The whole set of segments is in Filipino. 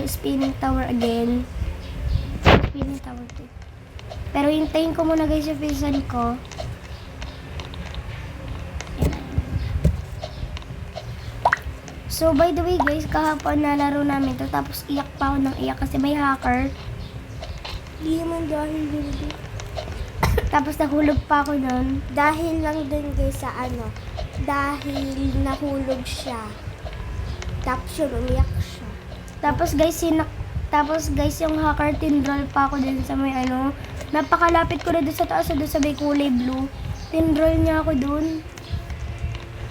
spinning tower again. Spinning tower 2. Pero hintayin ko muna guys yung pinsan ko. So, by the way guys, kahapon nalaro namin to. Tapos iyak pa ako ng iyak kasi may hacker. Hindi naman dahil hindi. Tapos nahulog pa ako nun. Dahil lang dun guys sa ano. Dahil nahulog siya. Tapos yun, umiyak siya. Tapos guys, yung hacker tinroll pa ako din sa may ano. Napakalapit ko na doon sa taas, doon sa may kulay blue. Tinroll niya ako doon.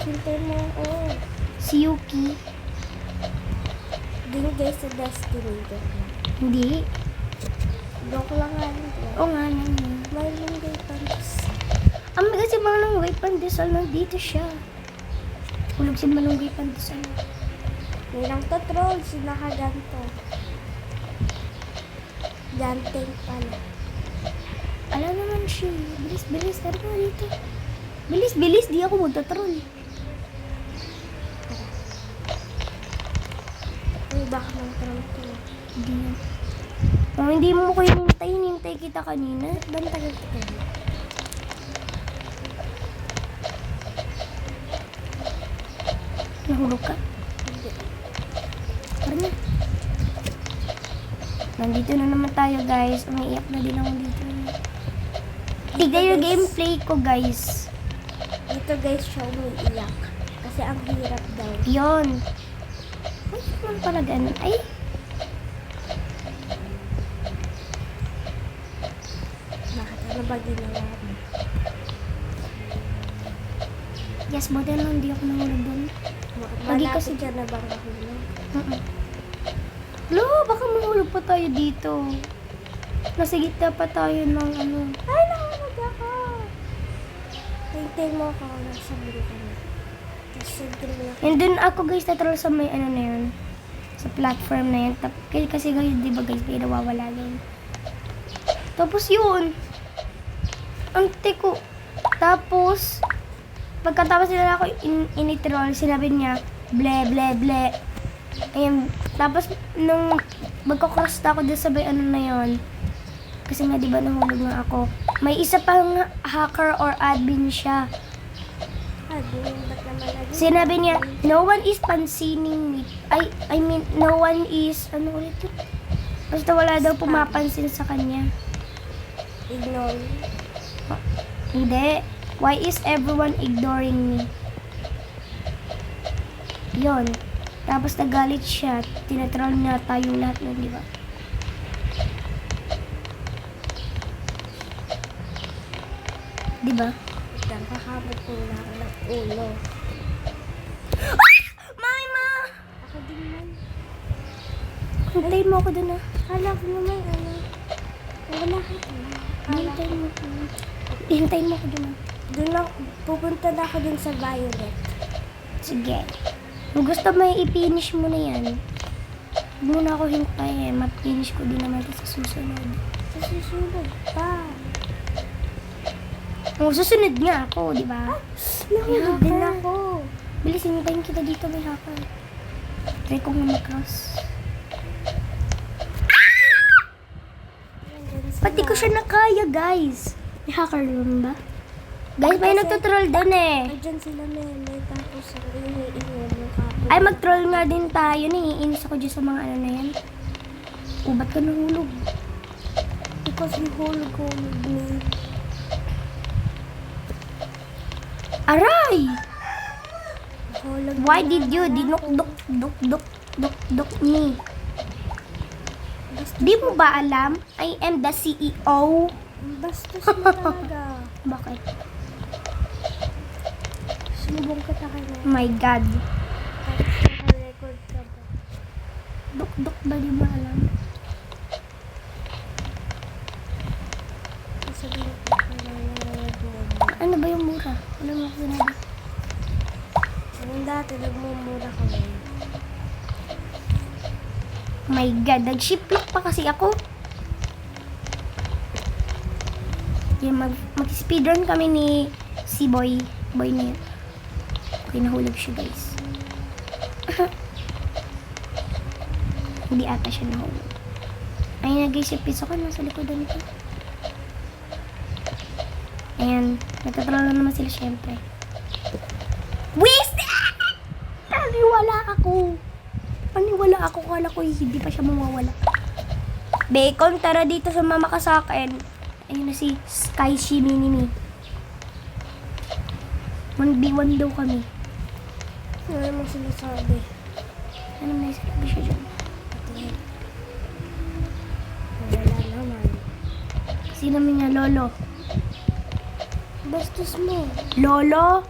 Hintay mo ako. Si Yuki. Dun guys sa Destiny. Hindi. Joke lang nga rin. Oo nga naman. Mayroon guys pantas. Kasi Malunggay Pandesal, nandito siya. Hulog si Malunggay Pandesal. May lang to troll. Sinakaganto. Ganteng pala. Alam naman siya. Bilis. Tara na dito. Bilis. Di ako magtatroll. Uy, baka ng troll to. Hindi na. Oh, hindi mo ko hinintay kita kanina. Ba't ba tagal to? Nahulog ka? Hindi. Tara na. Nandito na naman tayo guys. Umiiyak na din ako dito. Tignan yung gameplay ko guys. Dito guys siya umiiyak. Kasi ang hirap daw. Yun. Ay, naman pala ganun. Ay. Bakit? Ano ba ginawa mo? Yes, buti lang hindi ako nahulog doon. Lagi Malapit kasi- ka na bang nahulog? Lo, baka mahulog pa tayo dito. Nasa gitna pa tayo ng ano. Ay, nahulog ako! Hintay mo ako. Nasa buli ka na. Tapos siyempre mo ako. And then ako guys, natroll sa may ano na yun. Sa platform na yun. Kasi guys, di ba guys, may nawawala yun. Tapos yun. Ang tiko. Tapos, pagkatapos nila ako initroll, sinabi niya, ble. Ayun. Tapos, nung magkakross na ako dun sa may ano na yun, kasi nga di ba nahulog nga ako, may isa pang hacker or admin siya. Ah, ba't naman lagi? Sinabi niya, no one is pansining me. I mean, no one is, ano ulit yun? Basta wala daw pumapansin sa kanya. Ignore. Hindi. Why is everyone ignoring me? Yon. Tapos nagalit siya. Tinatroll niya tayong lahat nun, di ba? Di ba? Kakabot ko na ako ng ulo. Mami, ma! Ako din man. Hintayin mo ako dun, ah. Kala ko naman ano. Wala ka na. Hintayin mo ako. Hintayin mo ako dun, ah. Doon lang, pupunta na ako dun sa Violet. Sige. Kung gusto mo, i-finish mo na yan. Huwag muna ako hintay eh. Ma-finish ko din naman ito sa susunod. Sa susunod pa. Oh, susunod nga ako, di ba? Nahulog din ako. Bilis, hintayin kita dito, may hacker. Try ko nga mag-cross. Pati ko siya nakaya, guys. May hacker naman ba? Guys, may nagtutroll doon eh. Andyan sila meme, tapos ang iniiwan yung kapit. Ay, mag-troll nga din tayo. Naiinis ako dyan sa mga ano na yan. O, ba't ka nahulog? Because you hulog me. Aray! Hulog Why did you dinuk-duk me? Di mo ba alam? I am the CEO. Bastos mo talaga. Bakit? Sinubong ka ta kanya. My God. Tapos naka-record ka ba? Duk-duk ba di mo alam? Sabihin ko ka na nanonood mo. Ano ba yung mura? Ano mo ako sinabi? Anong dati, nagmumura kami. My God, nag-shiplock pa kasi ako. Yan, mag-speedrun kami ni si Boy. Boy na yun. Okay, nahulog siya, guys. Hindi ata siya nahulog. Ay, nag-isip piso ko nasa likodan ko. Ayan, nagtatrawl naman sila syempre. Wasted! Paniwala ako. Kala ko hindi pa siya mawawala. Bacon, tara dito sa mama ka sa akin. Ayun na si Sky Shiminimi. 1v1 daw kami. Ano naman sinasabi? Ano may sabi siya dyan? Wala naman. Sino niya, Lolo? Bastos mo. Lolo?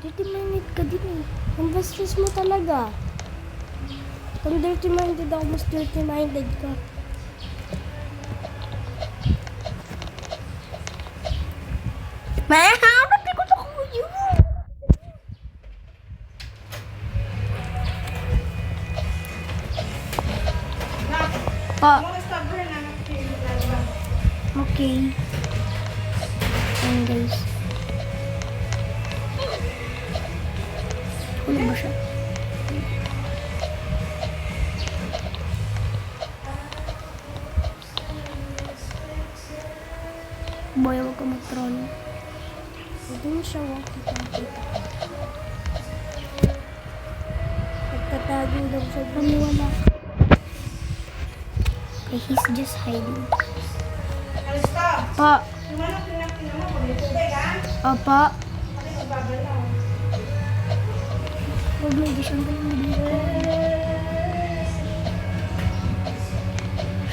30 minutes ka din eh. Ang bastos mo talaga. Kung dirty-minded ako, mas dirty-minded ka. Mahanap ko to kuya. Pa. Okay. Ayan guys. Huli ba siya? Boy, huwag ka mag-troll. Hindi mo siya wakita-kita. Nagtatago lang siya. Paniwala. Okay, he's just hiding. Pa. Opo. Oh my gosh, ang galing dito.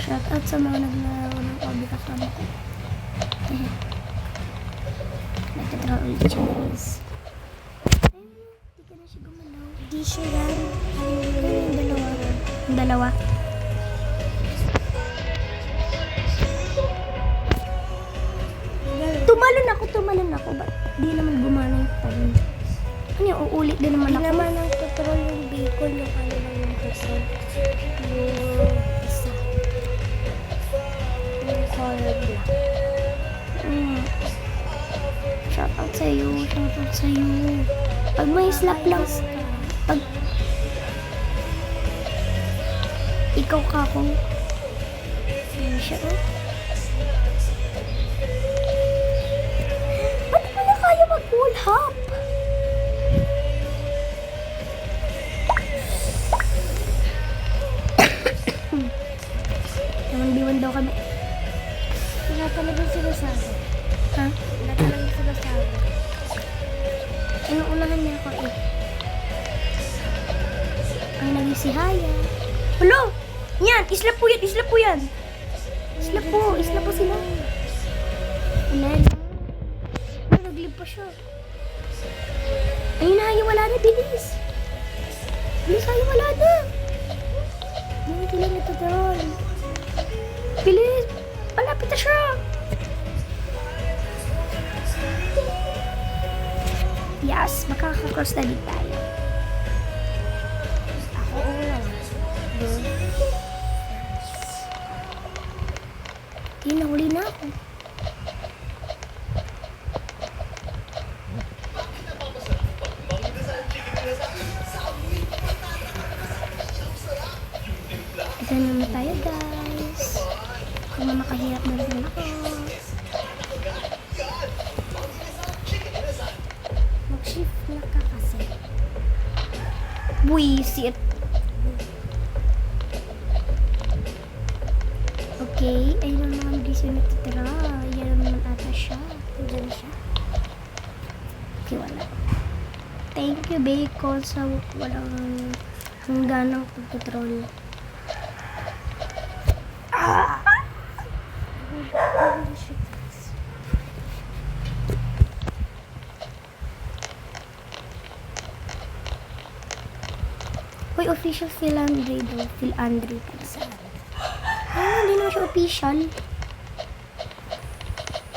Shout out sa mga naglalaro ng hobby kasama ko. Nagtatraw ulit siya guys. Hindi ka na siya gumalaw. Hindi siya yan. Yung dalawa. Yung dalawa. Tumalon ako. Ba't di naman gumana yung talon? Ano yung uulit din naman Hindi ako? naman ang tutrol yung bacon, yung ano lang yung tutrol. Yung isa. Yung color black. Shoutout sa'yo. Pag may slap lang, pag ikaw ka kung ano siya, oh. Ba't mo na kaya mag-wall hop? Naman daw kami. Wala talagang sinasabi. Ha? Wala talagang sinasabi. Inuunahan niya ako eh. Ang naging si Haya. Hello! Yan! Isla po yan! Isla po sila. Ayan. Naglib pa siya. Ayun na, Haya, wala na. Bilis! Haya, wala na. Hindi sila natutol. Bilis! Palapit na siya! Yes, makaka-cross na din tayo. Ako lang. Yun, nahuli na ako. Isa naman tayo, guys. Kung makahirap na rin ako. Mag-shift na ka kasi. Buisit. Okay, ayun na naman guys yung natitira. Yan naman ata siya. Diyan siya. Okay, wala. Thank you, Bacon, sa walang hangganang pagtutrol. Holy shit. Uy, official Phil Andre daw. Phil Andre. Ah, hindi naman siya official.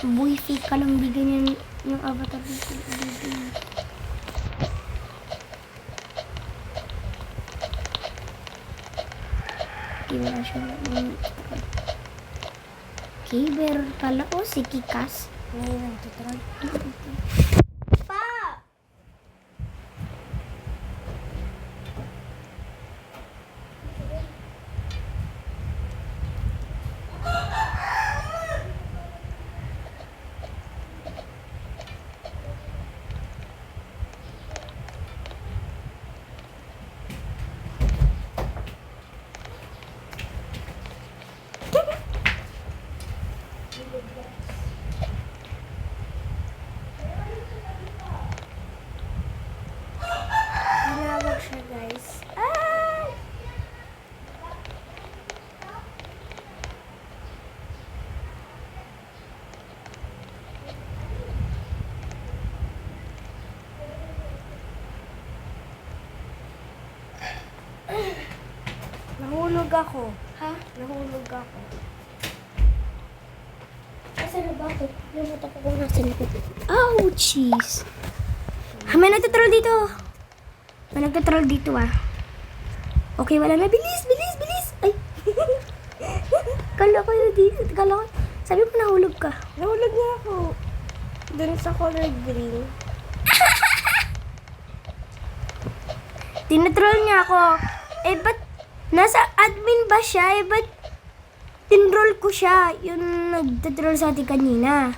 Boy, fake ka lang bigyan yan yung avatar ng Phil Andre. Okay, wala siya. Okay, pero kala ko si Kikas. Ngayon ang tutrol. Pa! ako. Ha? Nahulog ako. Nasa na ba ako? Nabuta ko kung nasa likod. Ouchies! May nagtatroll dito. May nagtatroll dito ah. Okay, wala na. Bilis, bilis, bilis! Ay! Kala ko yun dito. Kala ko. Sabi mo nahulog ka. Nahulog nga ako. Dun sa color green. Tinatroll niya ako. Eh, ba't nasa admin ba siya? Eh, ba't tinroll ko siya? Yung nagtatroll sa atin kanina.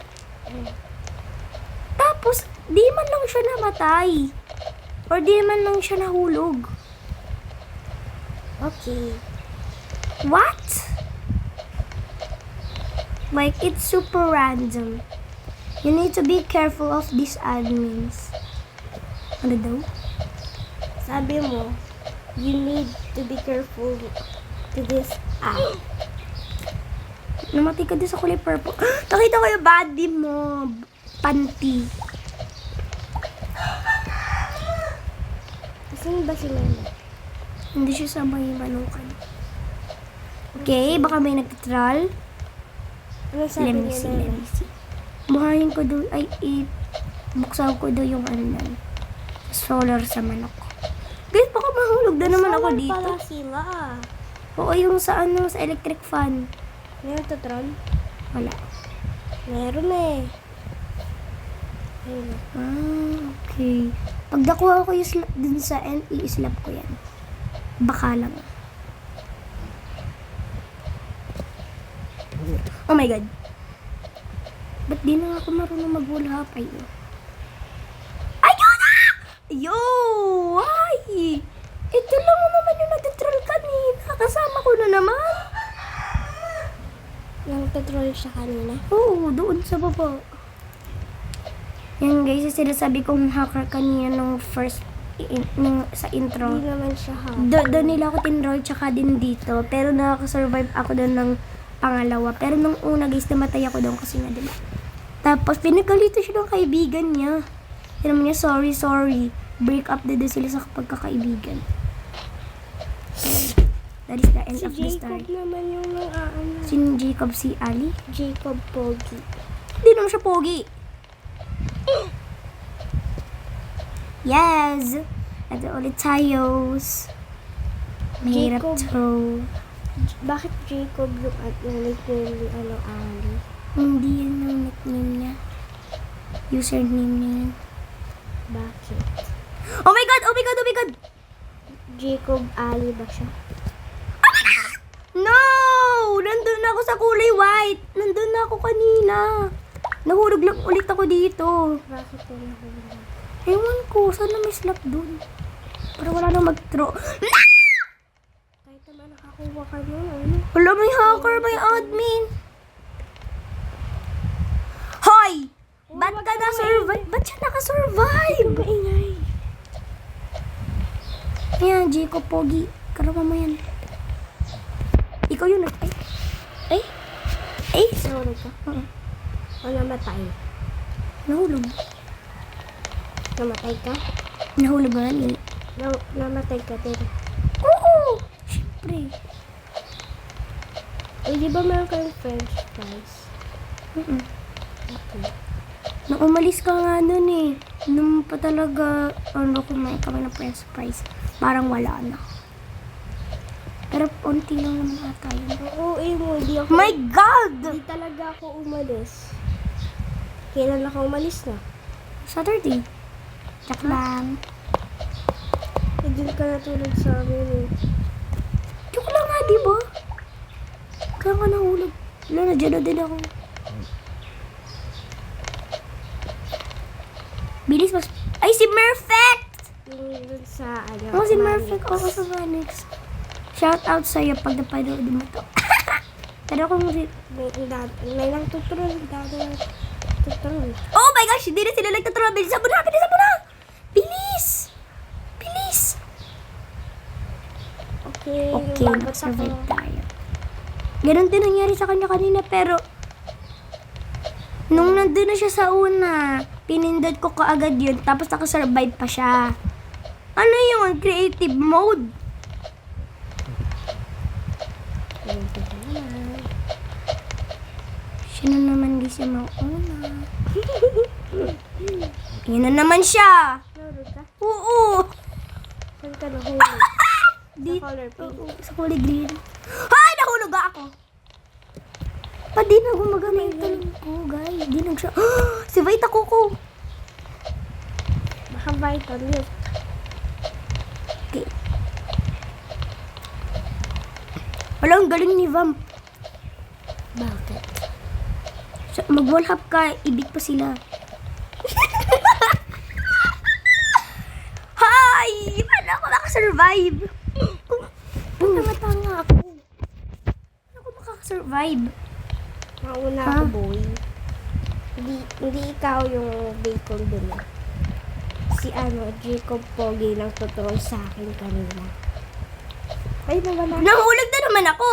Tapos, di man lang siya namatay. Or di man lang siya nahulog. Okay. What? Like, it's super random. You need to be careful of these admins. Ano daw? Sabi mo, you need to be careful to this app. Namatay ka din sa kulay purple. Nakita ko yung body mo. Panty. Saan ba si Mama? Hindi siya sa may manukan. Okay, baka may nagtitroll. Ano sabi Let me niya see, na? let me see. Buhayin ko daw, buksan ko daw yung ano nan. Solar sa manok. Guys, baka mahulog na naman ako Solar dito. pala sila. Oo, yung sa ano, sa electric fan. Meron to Tron? Wala. Meron eh. Ayun. Okay. Pag nakuha ko yung slap dun sa end, i-slap ko yan. Baka lang. Oh my God. Ba't di na ako marunong maghulapay? Ayun na! Yo! Ay! Ito lang naman yung nag-troll kanina. Kasama ko na naman. Nagtatroll siya kanina. Oo, doon sa baba. Yan guys, yung sinasabi kong hacker kanina nung first, nung sa intro. Hindi naman siya ha. Doon nila ako tinroll tsaka din dito. Pero nakaka-survive ako doon ng pangalawa. Pero nung una guys, namatay ako doon kasi nga diba. Tapos pinagkalito siya ng kaibigan niya. Sinabi niya, sorry. Break up na doon sila sa pagkakaibigan. That is the end Si of the Jacob story. naman yung ano. Si Jacob, si Ali. Jacob Pogi. Hindi naman siya pogi. Yes! Ito ulit tayo. Mahirap Jacob. to. Bakit Jacob yung nickname ni Ali? Hindi yan yung nickname niya. Username niya yan. Bakit? Oh my God! Oh my God! Oh my God! Jacob Ali ba siya? No! Nandun ako sa kulay white. Nandun na ako kanina. Nahulog lang ulit ako dito. Bakit ko nahulog? Ewan ko. Sana may slap dun. Para wala nang mag-throw. Kahit naman nakakuha ka nun, ano? Wala, may hacker, may admin. Hoy! Ba't ka na-survive? Ba't siya naka-survive? Maingay. Ayan, Jacob Pogi. Karawa mo yan. Ikaw yun. Ay. Ay. Nahulog ka? Oo. O namatay? Nahulog. Namatay ka? Nahulog nga yun. Namatay ka din. Oo! Siyempre. Eh, di ba meron kayong french fries? Mm-mm. Okay. Nung umalis ka nga nun eh. Nung pa talaga, ano, kumain kami ng french fries. Parang wala na. Pero unti lang naman ata yun. Oo, mo, di ako... My God! Di talaga ako umalis. Kailan ako umalis na? Saturday. Check lang. Eh, dun ka natulog sa amin eh. Joke lang nga, di ba? Kaya nga nahulog. Wala na, dyan na din ako. Bilis mas... Ay, si Merfect! Yung dun sa, ano, Oo, si Manix. Merfect. Oo, sa Manix. Shout out sa'yo pag napanood mo to. Pero kung... May lang tuturol. Dado tuturol. Oh my gosh! Hindi na sila nagtatravel. Bilisan mo na! Bilisan mo na! Bilis! Bilis! Okay. Okay, babot nag-survive ako. tayo. Ganon din nangyari sa kanya kanina, pero nung nandun na siya sa una, pinindot ko kaagad yun, tapos nakasurvive pa siya. Ano yun? Creative mode? Ulitin ko naman. Siya na naman guys yung mauna. Yan na naman siya. Nahulog ka? Oo. Saan ka nahulog? Di, Color pink. oo, sa kulay green. Hay! Nahulog ako. Pa di na gumagana yung talong ko, guys. Di na siya. Si Vita Coco. Baka vital yun. Okay. Wala, ang galing ni Vamp. Bakit? Mag-wall hop ka, ibig pa sila. Hi! Paano ako makasurvive? Tanga-tanga ako. Paano ako makakasurvive? Mauna Ha? ako, boy. Hindi ikaw yung bacon dun. Si Jacob Pogi lang tutuloy sa akin kanina. Ay, nawala. Nahulog na naman ako.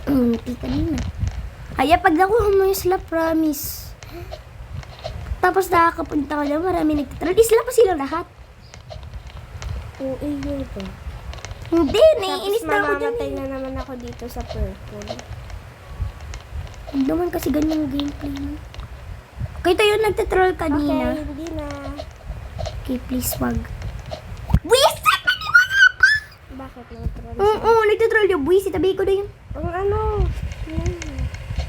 Hindi kanina. Kaya pag nakuha mo yung sila, promise. Tapos nakakapunta ka na, marami nagtatrol. Isla pa sila lahat. Oo, yun to. Hindi, Tapos naiinis na ako dyan. mamamatay na naman ako dito sa purple. Huwag naman kasi ganyan gameplay mo. Okay, tayo nagtatrol kanina. Okay, hindi na. Okay, please wag. Buwisit! Bakit nag-troll Oo, nagtatrol yung buwisit. Tabi ko na yun. Ang ano? Yan.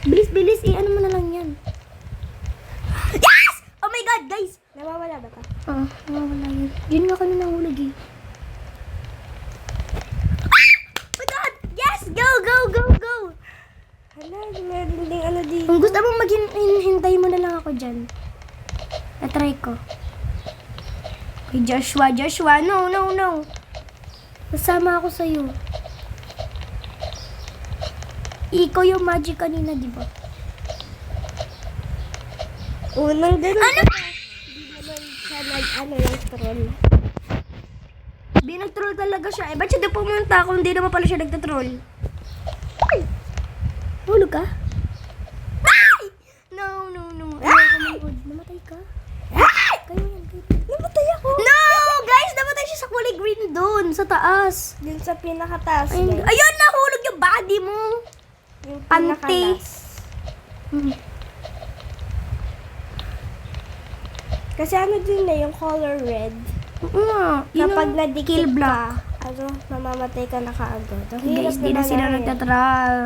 Bilis, ano mo na lang yan. Yes! Oh my God, guys! Nawawala ba ka? Wala yun. Yun nga kanina nahulog eh. Oh my God! Yes! Go! Hala, meron ding ano dito. Kung gusto mong maghintay mo na lang ako dyan. Na-try ko. Okay, Joshua, no. Kasama ako sa'yo. Ikaw yung magic kanina, di ba? Unang ganun. Ano? Hindi naman siya yung troll. Binag-troll talaga siya. Ba't siya di pumunta kung hindi naman pala siya nagtatroll? Ay! Hulog ka? Ay! No. Ayoko manood. Namatay ka? Kayo yan. Namatay ako. No! Guys, namatay siya sa kulay green doon, sa taas. Dun sa pinakataas Ayun, yan. ayun, nahulog yung body mo. Yung Ante. pinakalas. Hmm. Kasi ano din na yung color red. Oo nga. Yun Kapag ang nadikit kill block. ka, mamamatay ka na kaagad. Ang Guys, hirap di na sila mangyari. nagtatroll.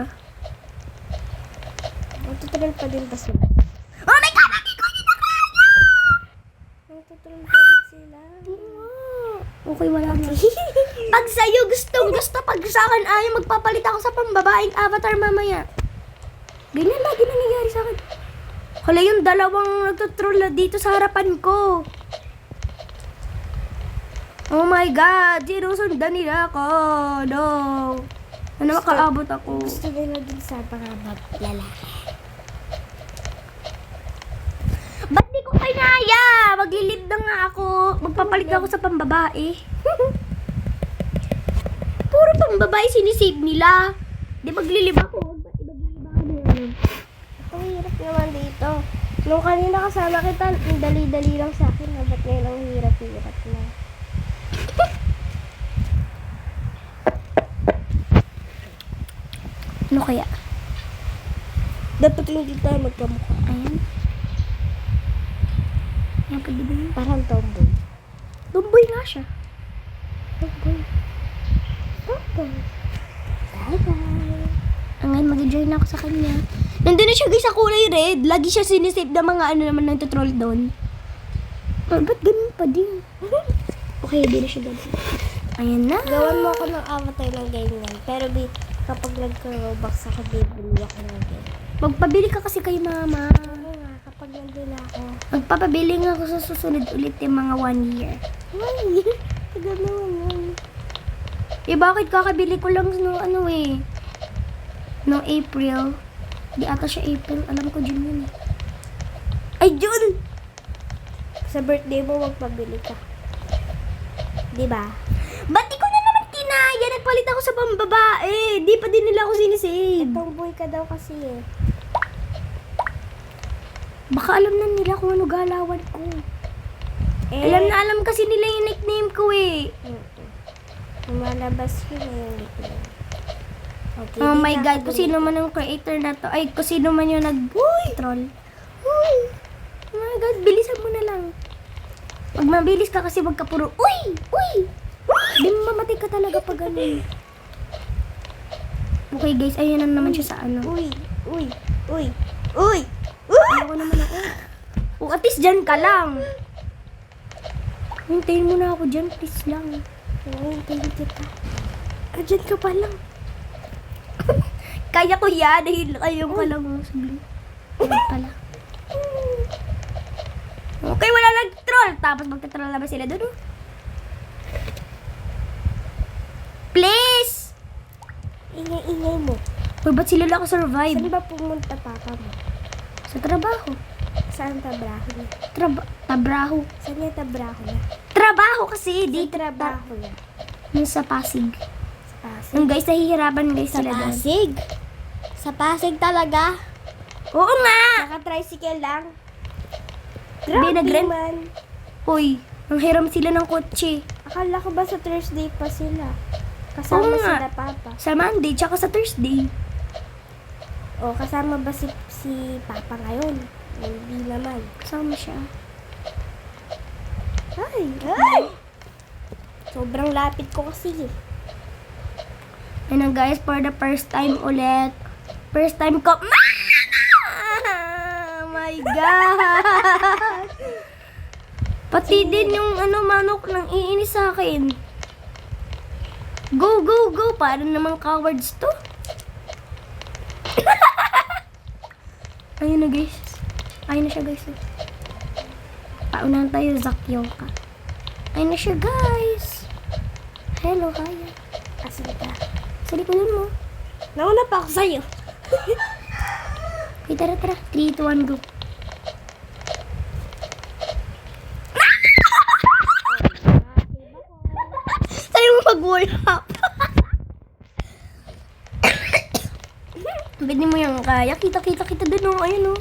Magtutroll pa din ba sila? Oh my God! Lagi ko yun nakaya! Magtutroll pa din sila. Okay, wala na. Pag sa'yo gusto, pag sa akin ayaw, magpapalit ako sa pambabaeng avatar mamaya. Ganyan lagi nangyayari sa akin. Hala, yung dalawang nagtutroll na dito sa harapan ko. Oh my God, sinusundan nila ako. No. Ano makaabot ako? Gusto nila din sa mga lalaki. Ba't di ko kinaya? Maglilib na nga ako. Magpapalit ako sa pambabae. Puro pambabae sinisave nila. Di maglilib ako. Ba't maglilib ako na yun? Ang hirap naman dito. Nung kanina kasama kita, ang dali-dali lang sa akin. Ba't ngayon ang hirap-hirap na? Ano kaya? Dapat hindi tayo magkamukha. Ayan. Ayan, pwede ba yun? Parang tomboy. Tomboy nga siya. Tomboy. Bye-bye. Ngayon, mag-join na ako sa kanya. Nandun na siya guys sa kulay red. Lagi siya sinisave na mga ano naman nagtutroll doon. Ba't ganun pa din? Okay, di na siya ganun. Ayan na. Gawan mo ako ng avatar ng ganyan. Pero kapag nagka-robux ako, bibili ako ng ganyan. Magpabili ka kasi kay mama. Oo nga, kapag nandun ako. Magpapabili nga ako sa susunod ulit yung mga 1 year. Ay, tagal naman yun. Eh bakit kakabili ko lang no ano eh. No April. Di ata siya April. Alam ko June yun eh. Ay June! Sa birthday mo, magpabili ka. Diba? Ba't di ko na naman kinaya? Nagpalit ako sa pambabae. Di pa din nila ako sinisave. Tomboy ka daw kasi eh. Baka alam na nila kung ano galawan ko. Eh, Alam kasi nila yung nickname ko eh. Lumalabas yun eh, yung nickname. Okay, Oh di my na God, ako kung sino man ang creator na to. Ay, kung sino man yung nag-troll. Uy! Oh my God, bilisan mo na lang. Pag mabilis ka kasi wag ka puro, uy! Uy! Di mo mamatay ka talaga pag ganun. Okay guys, ayun na naman siya sa ano. Uy! Uy! Uy! Uy! Uy! Ayoko naman ako. Oh, at least dyan ka lang. Hintayin mo na ako dyan, please lang. Hintayin kita. Dyan ka pa lang. Kaya ko yan, dahil ayaw ka lang. Sabi. Ayun pala. Okay, wala nag-troll. Tapos magta-troll na ba sila doon? Oh? Please! Ingay-ingay mo. Uy, ba't sila lang survive? Saan ba pumunta papa mo? Sa trabaho. Saan tabraho niya? Trabaho. Saan niya tabraho niya? Trabaho kasi, di Di trabaho niya. Yung sa Pasig. Sa Pasig. Yung guys, nahihirapan guys Sa sila doon. Pasig? Sa Pasig talaga? Oo nga! Naka-tricycle lang? Hindi, nag-rent. man. Uy, ang hiram sila ng kotse. Akala ko ba sa Thursday pa sila? Kasama Oo nga. sila papa. Sa Monday, tsaka sa Thursday. O kasama ba si papa ngayon? Hindi naman. Kasama siya. Ay! Ay! Sobrang lapit ko kasi. Ayun na guys, for the first time ulit. First time ko. Oh my God! Pati din yung manok nang iinis sa akin. Go, go, go! Paano namang cowards to? Ayun na guys. Ayun na siya guys. Paunahan tayo, Zakyoka. Ayun na siya guys. Hello, kaya. Asan ka? Sa likodan mo. Nauna pa ako sa'yo. Okay, tara, tara. 3, 2, 1, go. Sa'yo mo mag-wall up. Pwede mo yung kaya. Kita dun, oh. Ayun, oh.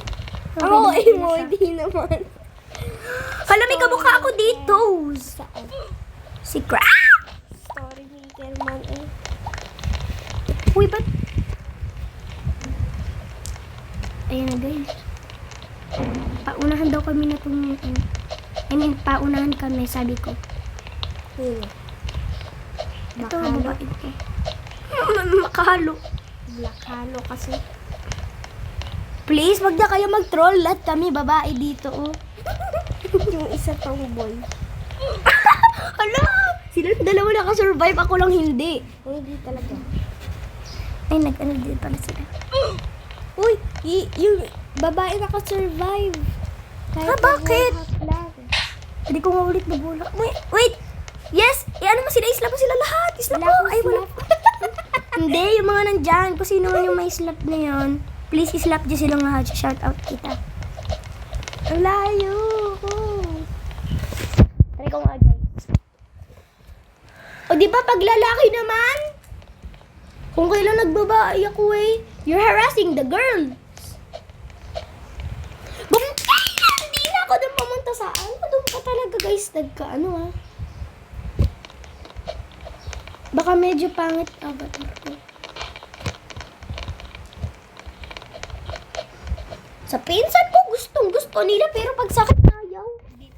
Oo, Pwede mo, na siya. hindi naman. Hala, may kamukha ako dito. Saan? Si Crap! Story maker man eh. Uy, ba't? Ayan na, guys. Paunahan daw kami na itong, paunahan kami, sabi ko. Sino? Ito, Makalo. babae ko. Makahalo. Black Halo kasi. Please, wag na kayo mag-troll. Lahat kami babae dito, oh. Yung isa tomboy. Hala! Sila dalawa nakasurvive, ako lang hindi. Hindi talaga. Ay, nag-ano din pala sila. Uy, yung babae naka-survive. Ah, bakit? Lang. Hindi ko nga ulit nabula. Wait! Yes! Ano mo sila? Isla mo sila lahat! Isla Wala po! akong Ay, wala. slap. Hindi, yung mga nandyan. Kung sino man yung may slap na yun, please islap dyan silang lahat. Shout out kita. Ang layo ko. Try ko nga, guys. O, di ba pag lalaki naman? Kung kailan nagbabae ako eh, you're harassing the girls. Bumutay na! Hindi na ako doon pumunta sa doon ka talaga, guys. Nagka-ano. Baka medyo pangit avatar ko. Sa pinsan ko, gustong-gusto nila, pero pag sakit ayaw.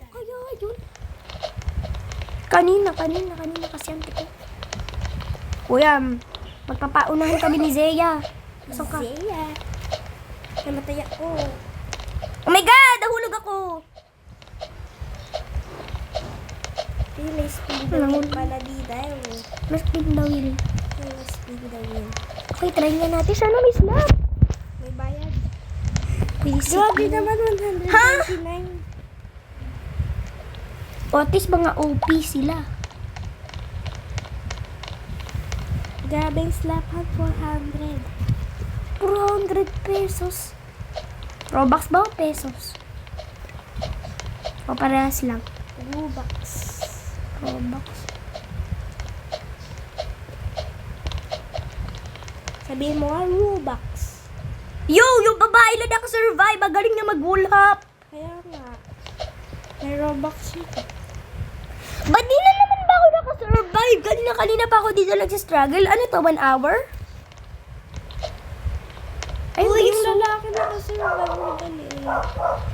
Kaya, yun. Kanina kasi ante ko. Kuya, magpapaunahan kami ni Zeya. Nasaan ka? Zeya. Namatay ako. Oh my God! Nahulog ako! May speed the wheel pala dito eh. Mas speed the wheel. May speed the wheel. Okay, try nga natin. Sana may slap. May bayad. Please. Grabe naman, 199. Otis, mga OP sila. Grabing slap hag 400. 400 pesos. Robux ba o pesos? O parehas lang. Robux. Robux. Sabihin mo nga, Robux. Yo! Yung babae lang nakasurvive. Magaling na mag-wall hop. Kaya nga. May Robux yun. Ba't di na naman ba ako nakasurvive? Kanina pa ako dito nagsistruggle. Ano to, 1 hour? lalaki na kasi madali.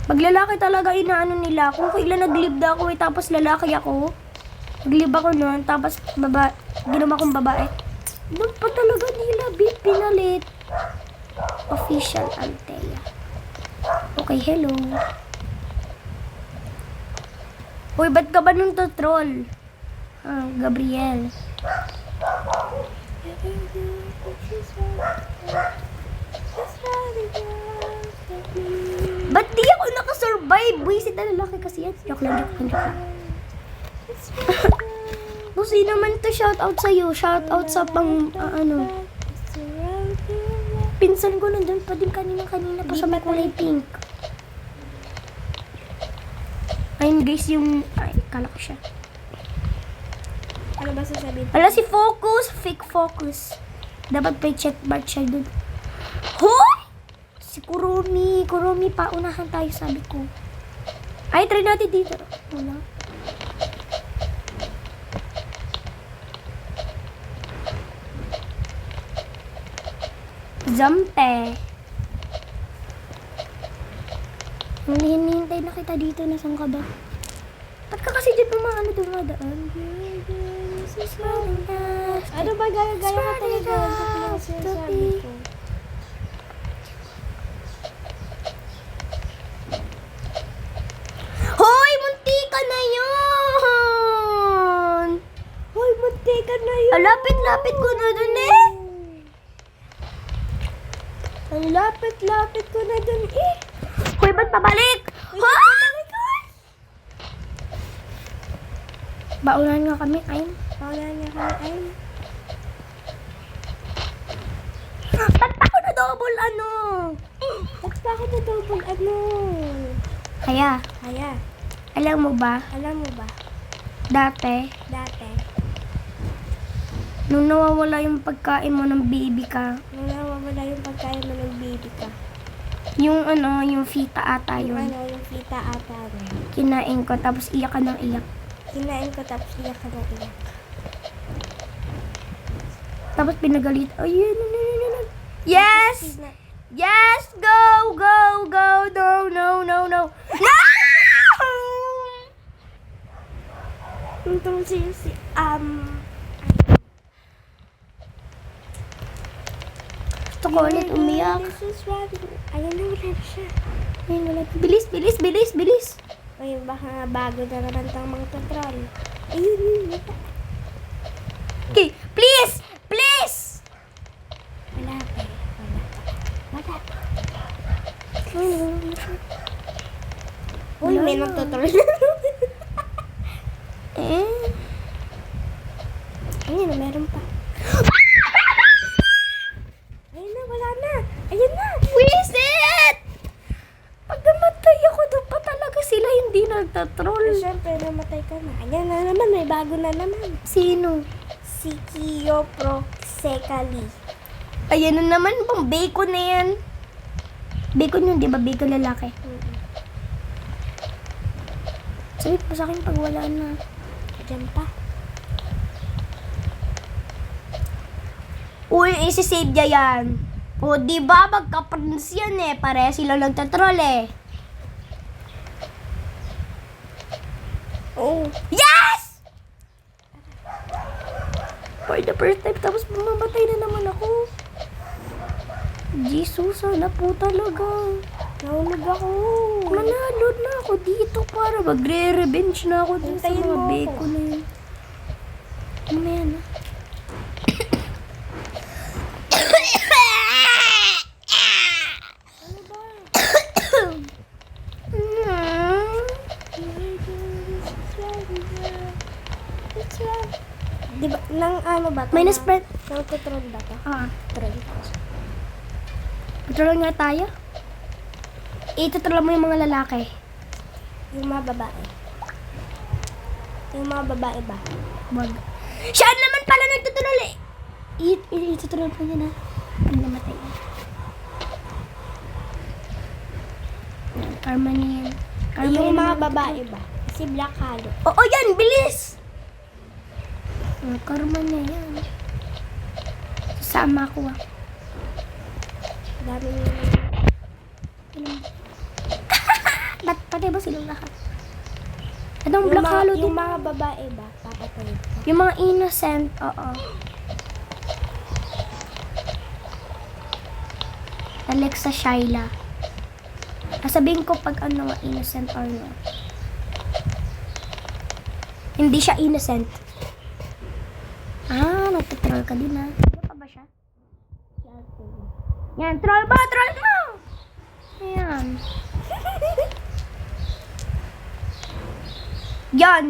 Pag lalaki talaga, inaano nila. Kung kailan nag-live ako tapos lalaki ako. Nag-live ako noon, tapos ginawa kong babae. Doon pa talaga nila pinalit. Official Althea. Okay, hello. Uy, ba't ka ba nung troll? Gabriel. Ba't di ako nakasurvive? Buisit na lalaki kasi yan. Joke lang. Busi naman to, shout out sa'yo. Shout out sa pang, pinsan ko nandun pa din kanina pa sa may kulay pink. Ayun guys, yung, kala ko siya. Ano ba sasabihin? Wala si Focus, fake Focus. Dapat pa check mark siya dun. Hoy! Si Kuromi, paunahan tayo, sabi ko. Ay, try natin dito. Wala. Zampe. Hinihintay na kita dito, nasan ka ba? Ba't ka kasi dyan dumadaan? Ano ba gaya-gaya ka talaga sa pinagsasabi ko? Hoy! Munti ka na yun! Hoy, munti ka na yun! Lapit ko na dun eh! Ang lapit ko na dun eh! Hoy, ba't pabalik? Hoy! Baunan nga kami, ayun. Paunahan niya kami, ayun. Ba't ako na double Ba't pa ako na double Kaya, Kaya, alam mo ba, alam mo ba, dati, nung nawawala yung pagkain mo ng baby ka, nung nawawala yung pagkain mo ng baby ka, yung fita ata yung yun, yung kita ata rin. kinain ko, tapos iyak ka ng iyak. Kinain ko tapos iyak ka na iyak. Tapos pinagalit, ayun, yes! Yes! Go! No! No! Itong si Gusto ko ulit umiyak. Ayun na, wala na siya. Ayun, wala. Bilis! Uy, baka bago na naman tang mga troll. Ayun. Okay, please! Wala pa. Uy, may nagtotroll. Ayun na, meron pa. Ayun na, wala na. Ayun na. Wisit! Pag namatay ako, doon pa talaga sila hindi nagtatroll. Siyempre, namatay ka na. Ayan na naman, may bago na naman. Sino? Si Kiyo Prosekali. Ayan na naman, pang bacon na yan. Bacon yun, di ba? Bacon lalaki. Sabi po sa akin pag wala na. Diyan pa. Uy, isi-save niya yan. O, di ba? Magka-friends yan eh. Pare sila nagtatroll eh. Oh. Yes! For the first time, tapos mamamatay na naman ako. Jesus, sana po talaga. Nahulog ako. Manalo na ako dito para magre-revenge na ako dun sa Hintayin mga mo bacon ako. na yun. Ano na yan ah? Ano ba? Di ba, nang ano ba? to? Minus spread. Nang tutrol ba to? Troll. Patrol nga tayo. Itutrol mo yung mga lalaki. Yung mga babae. Yung mga babae ba? Wag. Siya naman pala nagtutrol eh. Itutrol mo yun ah. Pag namatay yan. Karma niya yan. Karma Yung yan mga naman. babae ba? Si Black Halo. Oo yan, bilis! Karma niya yan. Sasama ko ah. Dami silang... Ba't pati ba silang lahat? Anong Black Hollow din? Yung mga babae ba? Papatayin ko. Yung mga innocent, oo. Alexa Shyla. Sabihin ko pag ano nga innocent or no. Hindi siya innocent. Nagtitroll ka din Ano pa ba siya? Yan, troll ba? Troll mo! Ayan. Yan!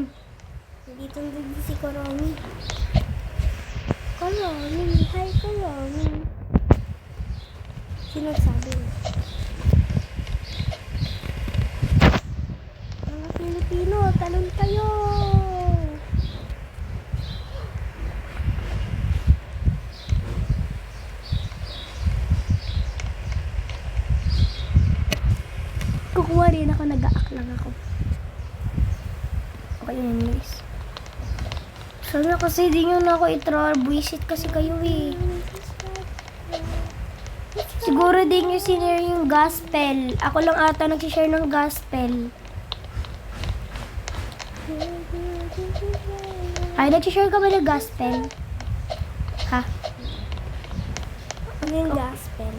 Dito din si Koromi. Koromi, hi Koromi. Sino sabi mo? Mga Pilipino, talon kayo! Kukuha rin ako, nag-aak lang ako. Okay yun guys. Sana kasi di nyo na ako i-troll. Buisit kasi kayo eh. Siguro di nyo sinare yung gospel. Ako lang ata nagsishare ng gospel. Ay, nagsishare ka ba ng gospel? Ha? Ano yung gospel?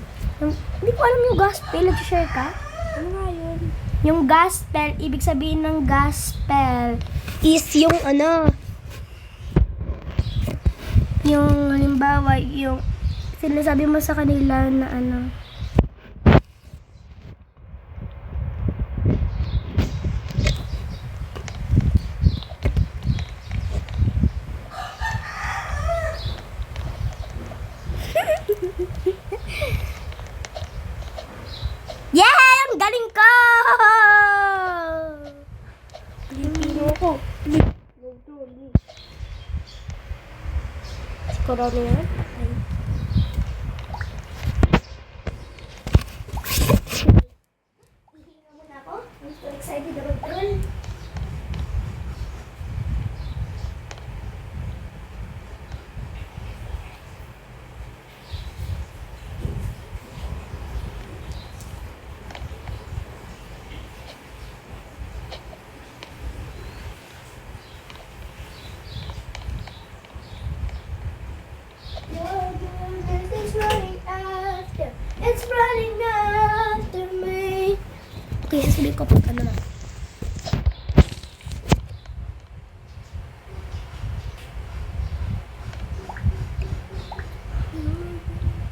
Hindi ko alam yung gospel. Nagsishare ka? Ano nga yun? Yung gospel, ibig sabihin ng gospel is yung yung halimbawa, yung sinasabi mo sa kanila na yeah! Ang galing ko! Pilipino ko. Si Koromi na patay. Hihinga muna ako. I'm so excited about troll. It's running after me. Okay, sasabihin ko pag ano na.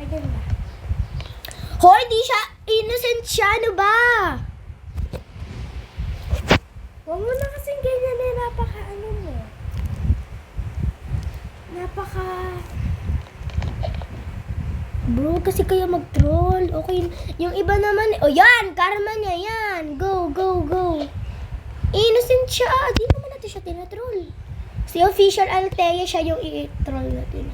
Ayan ba? Hoy, di siya innocent siya, ano ba? Huwag mo na kasing ganyan eh. Napaka... Bro, kasi kaya mag-troll. Okay, yung iba naman, yan, karma niya, yan. Go, go, go. Innocent siya. Di naman natin siya tinatroll. Si Official Althea, siya yung i-troll natin.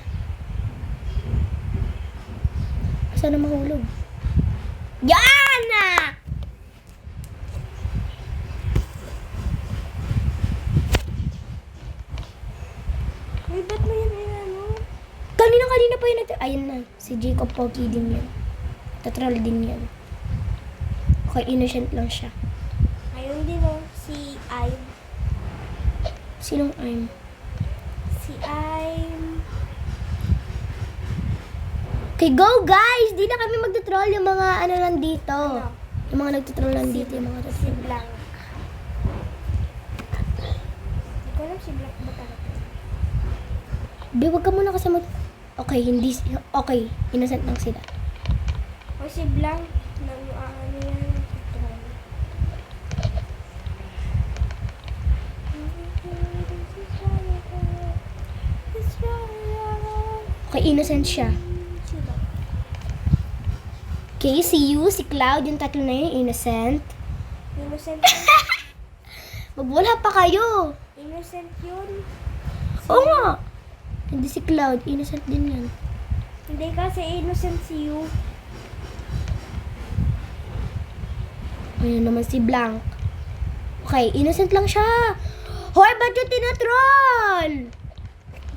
Sana mahulog. Yan na! Ay, ba't mo yan Kanina pa yun. Ayun na. Si Jacob Pogi din yan. Tatroll din yan. Okay, innocent lang siya. Ayun din si Aim. Sinong I'm? Si Aim. Okay, go guys! Di na kami magtutroll yung mga lang dito. Ano? Yung mga nagtutroll lang dito. Yung mga Si nagtutroll. Blanc. Hindi ko alam si Blanc ba talaga. Di, wag ka muna kasi Okay, hindi. Okay, innocent lang sila. O si Blanc, ano yan, control. Okay, innocent siya. Okay, si you, si Cloud, yung tatlo na yun, innocent. Innocent yun. Magwala pa kayo. Innocent yun. Oo nga. Hindi si Cloud, innocent din yan. Hindi kasi innocent si you. Ayun naman si Blanc. Okay, innocent lang siya. Hoy, ba't yung tinatroll?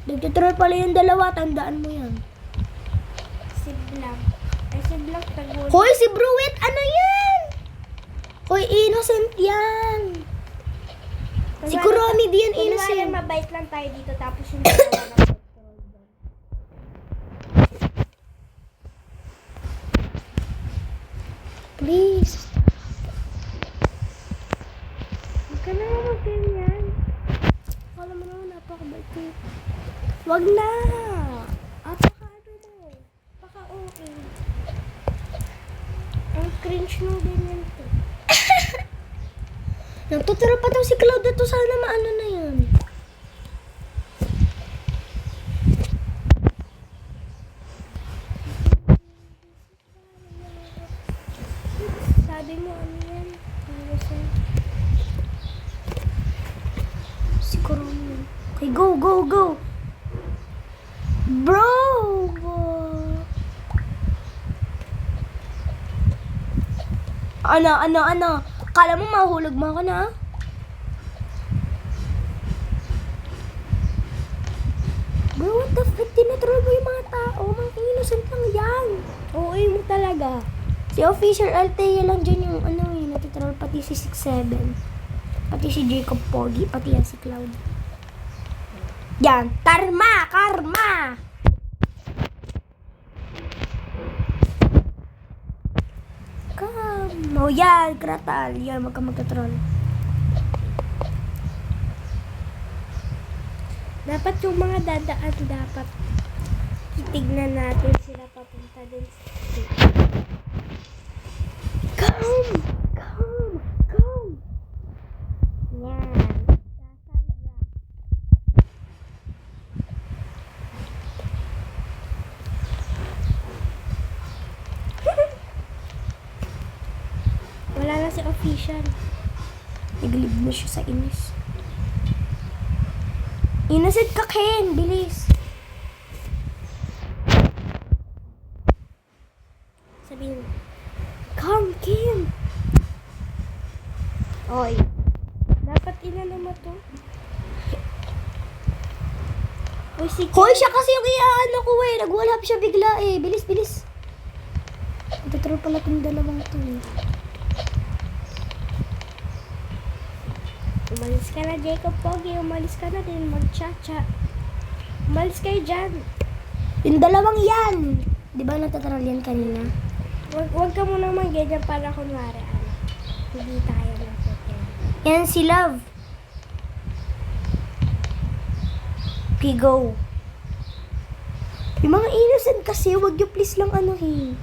Nagtitroll pala yung dalawa, tandaan mo yan. Si Blanc. Ay, si Blanc tago. Hoy, si Bruit, ano yan? Hoy, innocent yan! Si Kuromi di yan Kunwari, innocent. mabait lang tayo dito tapos yung dalawa na control doon. Please. Huwag ka na mag-ganyan. Alam mo naman, napakabait eh. Wag na! Apaka-ano mo? Paka-okay. Ang cringe nung ganyan to. Nagtuturo pa daw si Cloud ito. Sana maano na yan. Sabi mo, ano yan? Innocent. Si Kuromi. Okay, go, go, go. Bro! Ano? Kala mo mahulog mo ako na? Bro, what the frick? Tinatroll mo yung mga tao. Mga innocent lang yan. OA mo talaga. Si Official Althea lang dyan yung natitroll. Pati si 6'7". Pati si Jacob Pogi. Pati yan si Cloud. Yan. Karma! Oh, yan. Kratal. Yan. Wag ka magtatroll. Dapat yung mga dadaan, dapat titignan natin sila papunta din sa street. Come! Yan. Sasandra. Wala na si Official. Naglib na siya sa inis. Innocent ka, Ken. Bilis. Sabihin mo, come, Kim! Oy. Dapat inano mo to. Uy, si Hoy, siya kasi yung iaano ko eh. Nag-wallhap siya bigla eh. Bilis. Nagtatroll pala itong dalawang to eh. Umalis ka na, Jacob Pogi. Umalis ka na din. Mag-cha-cha. Umalis kayo dyan. Yung dalawang yan. Di ba nagtatroll yan kanina? Huwag ka muna mag-ganyan para kunwari. Hindi tayo natin. Yan si Love. Okay, go. Yung mga innocent kasi, wag yung please lang anuhin.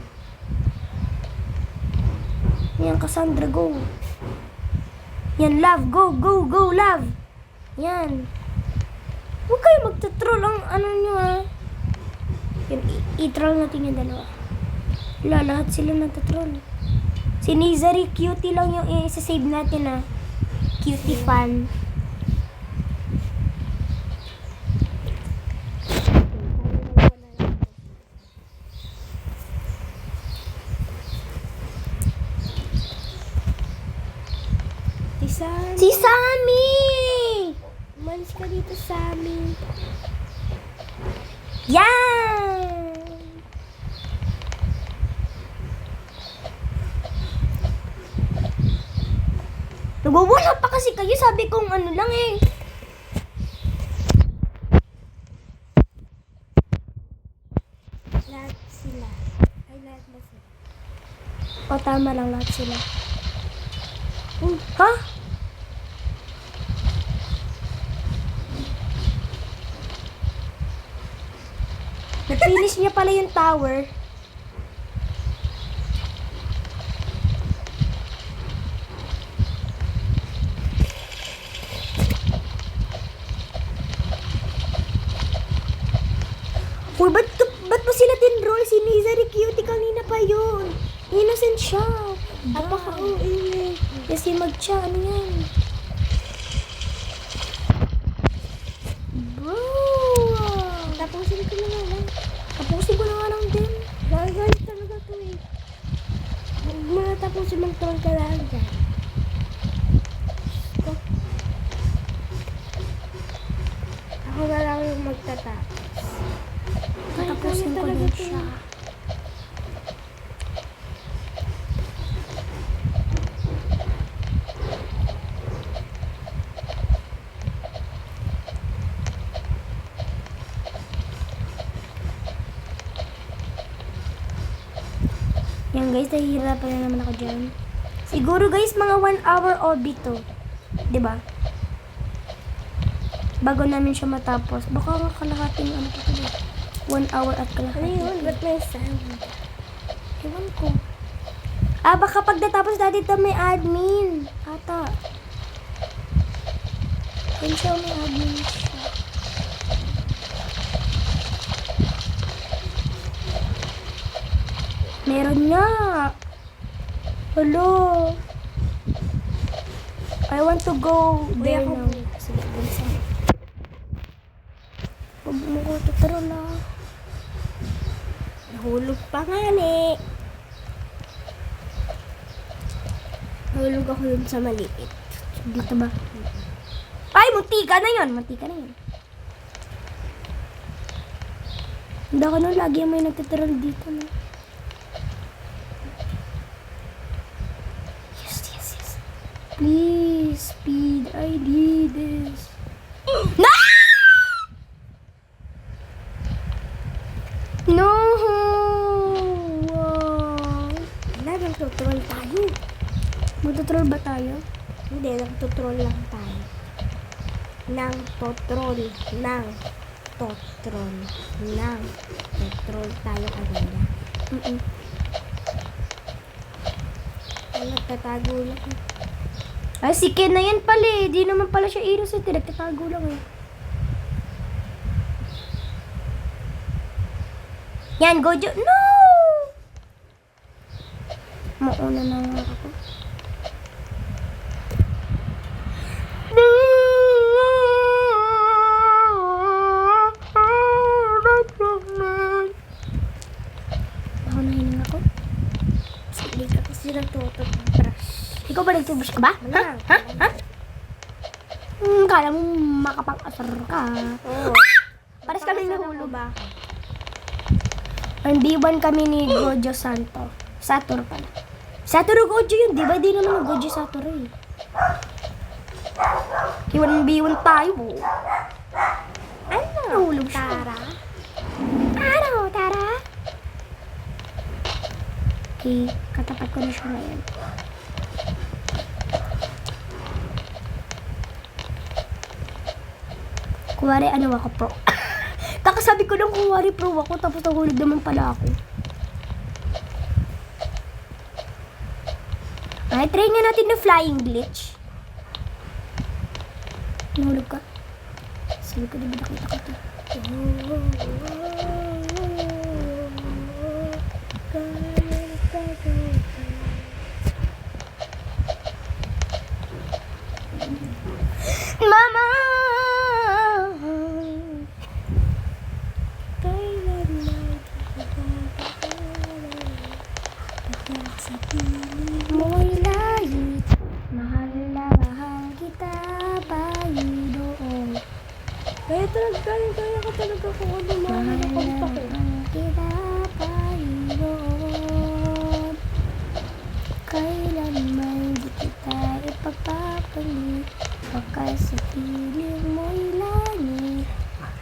Yan, Cassandra, go. Yan, Love, go, Love. Yan. Huwag kayo magtatroll ang ano nyo ha. Yan, i-troll natin yung dalawa. Wala, lahat sila nagtatroll. Si Nizari, cutie lang yung isa-save natin ha. Cutie fan. Si Sammy! Umalis ka dito, Sammy. Yan! Nagwawala pa kasi kayo. Sabi kong ano lang eh. Lahat sila. Ay, lahat ba sila? O, tama lang lahat sila. Ha? Nag-finish niya pala yung tower. Uy, ba't mo sila tinroll? Si Nizari Cutie kanina pa yun. Innocent siya. Apaka-OA. Kasi mag-cha, ano yan? Bro! Tapusin ko na nga lang. Tapusin ko na nga lang din. Gagalit talaga to eh. Huwag mo na tapusin mag-troll ka lang dyan. Ako na lang yung magtatapos. Tapusin ko talaga din to siya. eh. Yan guys, nahihirapan na naman ako dyan. Siguro guys, mga 1 hour OB to. Diba? Bago namin siya matapos. Baka nga kalahating ano pa tuloy. 1 hour at Ano kalahati. yun? Ba't may sound? Ewan ko. Ah, baka pag natapos natin ito may admin. Ata. Yun siya, may admin siya. Meron nga. Hello. I want to go there ako now. Sige, bunsa. Huwag mo ko tuturo na. Nahulog pa nga ni. Nahulog ako dun sa maliit. Dito ba? Ay, muntika na yun. Muntika na yun. Hindi ako nung lagi may nagtutural dito. No? Yes, yes, yes. Please, speed. I need this. No! No! Wow. Wala, nagtutrol tayo. Magtutural ba tayo? Hindi, nagtutrol lang tayo. Nang totrol. Nang totrol. Nang totrol tayo kanina. Mm-mm. Ay, nagtatago lang. Ay, si Ken na yan pala eh. Di naman pala siya innocent. Nagtatago lang eh. Yan, Gojo. No! Mauna na nga ako. Ako nahining ako. Hindi ka kasi nagtututbrush. Ikaw ba nagtubos ka ba? Ha? Malamang. Ha? Ha? Kala mo makapang-asar ka. Oo. Pares kami nahulog. ba? Ang B1 kami ni Gojo Santo. Sator pala. Sator o Gojo yun, di ba? Di naman ang Gojo Sator eh. Kiwan B1 tayo. Ano? Nahulog siya. Tara? Ano, Tara? Okay, katapat ko na siya ngayon. Kuwari, ano ako, pro. Kakasabi ko lang kuwari pro ako, tapos nahulog naman pala ako. Ay, try nga natin na flying glitch. Nahulog ka? Sabi ko, diba nakita ko ito? Mama! Mo'y langit, mahal na mahal kita, Panginoon. Kaya ka talaga kung ano Mahal na makakanta ko. mahal kita, Panginoon. Kailanman di kita ipapapalit, baka sa piling mo'y langit.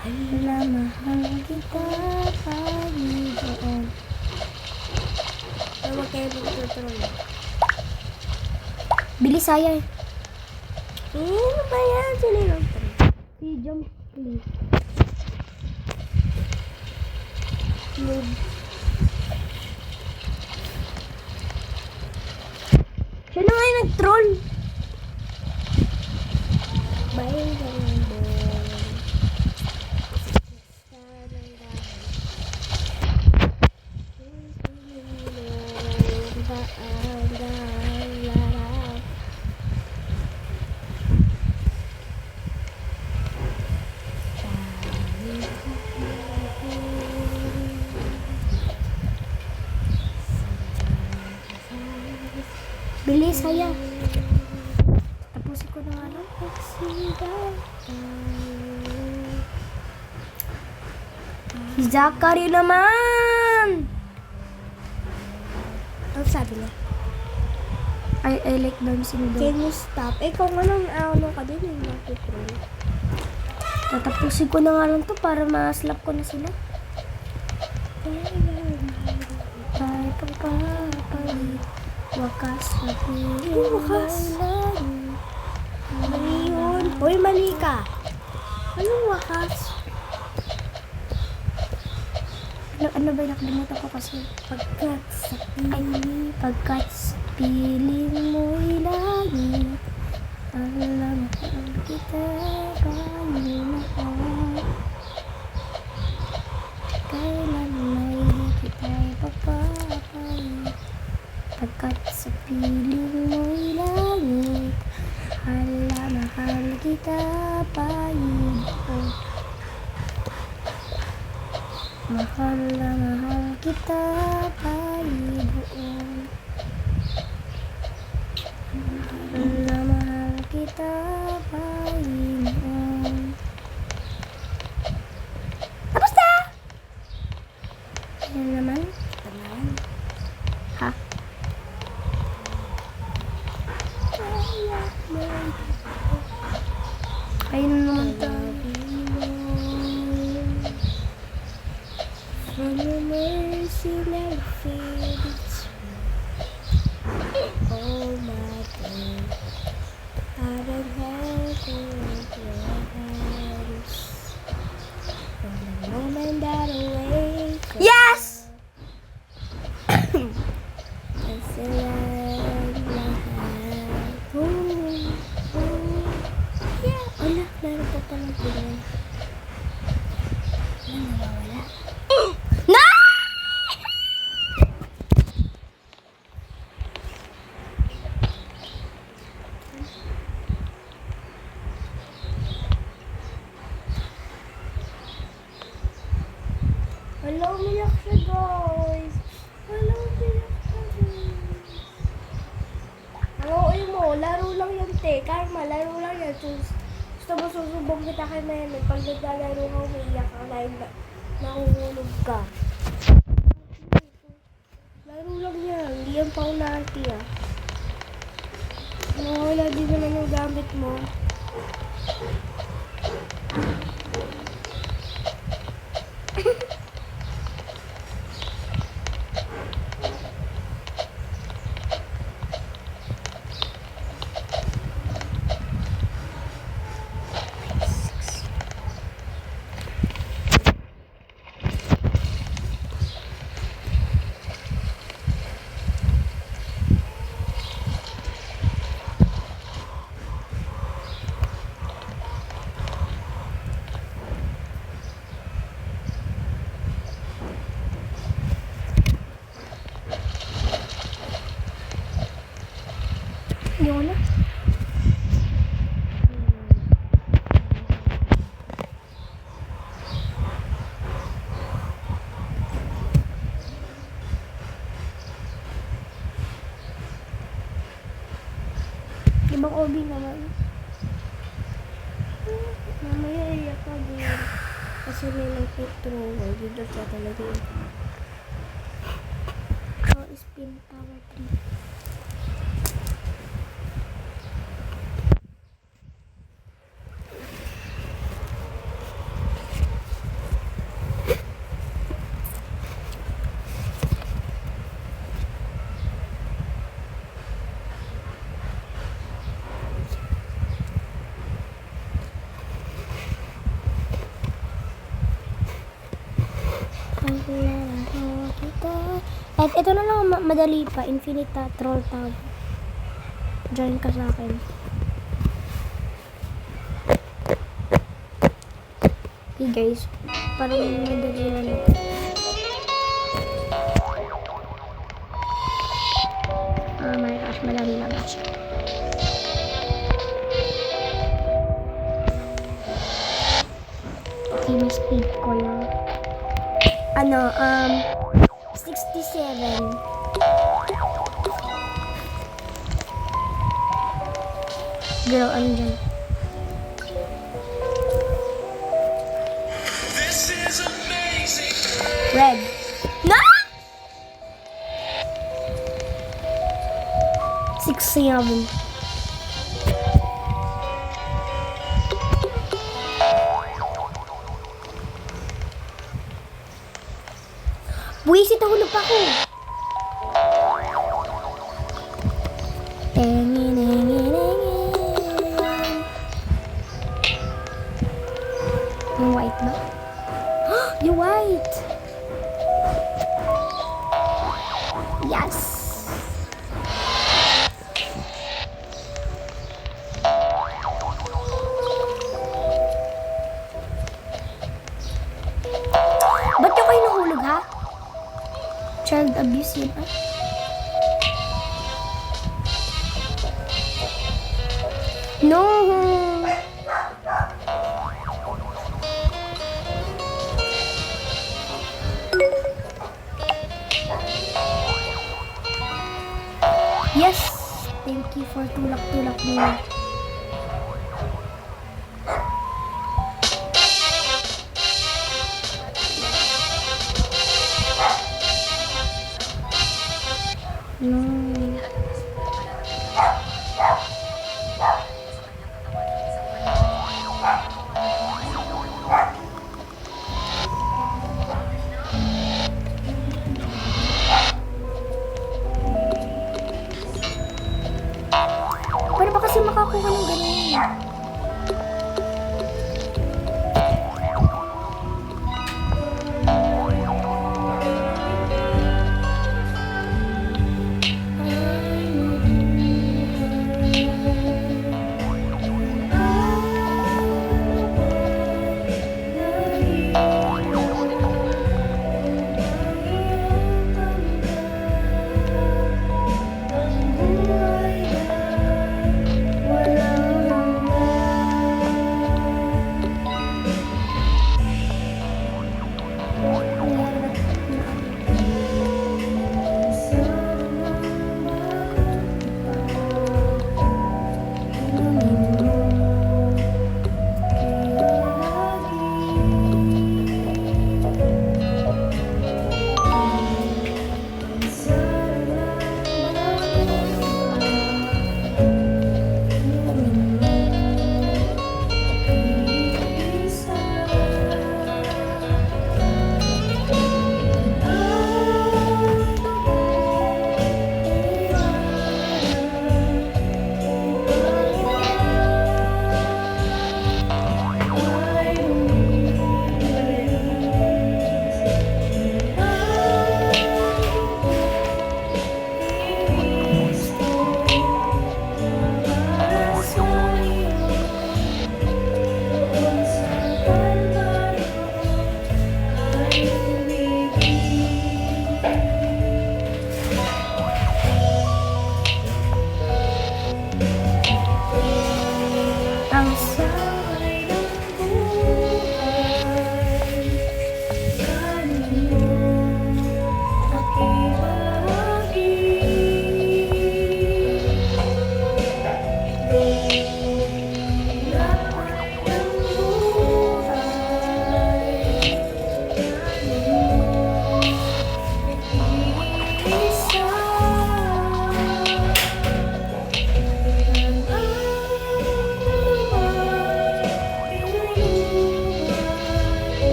Mahal na mahal kita, Panginoon. Pero wag kayo nagtutrol. Bilis saya eh. Ano ba yan? Sino yung nagtutrol? Si Jump, please. Siya na nga yung nag-troll. Bayan ka ng bon. Bilis, saya. Tapusin ko na nga lang. Si Zachary naman! Ang sabi niya, I like dancing daw. can you stop? Eh, kung anong ano ka din yung nagtutrol. Tatapusin ko na nga lang to para ma-slap ko na sila. Bye, papa. Wakas na piling wakas? mo'y lagi. Mali yun. Hoy, mali ka. Anong wakas? Ano ba, nakalimutan ko kasi. Pagkat sa Pagkat sa piling mo'y lagi, alam ko kita bayo mahal. Kailan may di kita ipapapalit. Pagkat sa piling mo'y lagi, mahal kita bayo ko. Mahal na mahal kita paibuon. Mahal na mahal kita paibuon. Tapos na! Ano naman? Ha? Ayun na naman tayo. From your mercy never fades. Oh my God, I don't have your hands. From the moment that I wake up, Yes! I surrender my hand. Yeah. Ala, meron pa palang pinay. Ano nawawala? No! Wala, umiyak siya, guys. Wala, umiyak siya, guys. Ang mo, laro lang yan, te. Karma, laro lang yan. Gusto mo susubong kita kay Meme. Pag naglalaro ka, umiyak ka, nakuhulog ka. Laro lang yan. Hindi yan pa unanti, ah. Wala din naman yung gamit mo. Hindi ko na. Ibang OB naman. Mamaya iyak ka din. Kasi may nag-petrol. Dito siya talaga yun. So, spin power 3. At ito na lang madali pa, Infinita Troll Tower. Join ka sa akin. Okay guys, parang madali na lang. Oh my gosh, madali lang siya. Okay, may speed ko yun. 67. Girl, ano dyan? Red. No! 67. Buwisit, nahulog pa ako. Engin, engin, engin. Yung white ba? Yung white! Yes! Ba't yung kayo nahulog, ha? Child abuse yun, ah? No! Yes! Thank you for tulak-tulak mo. No.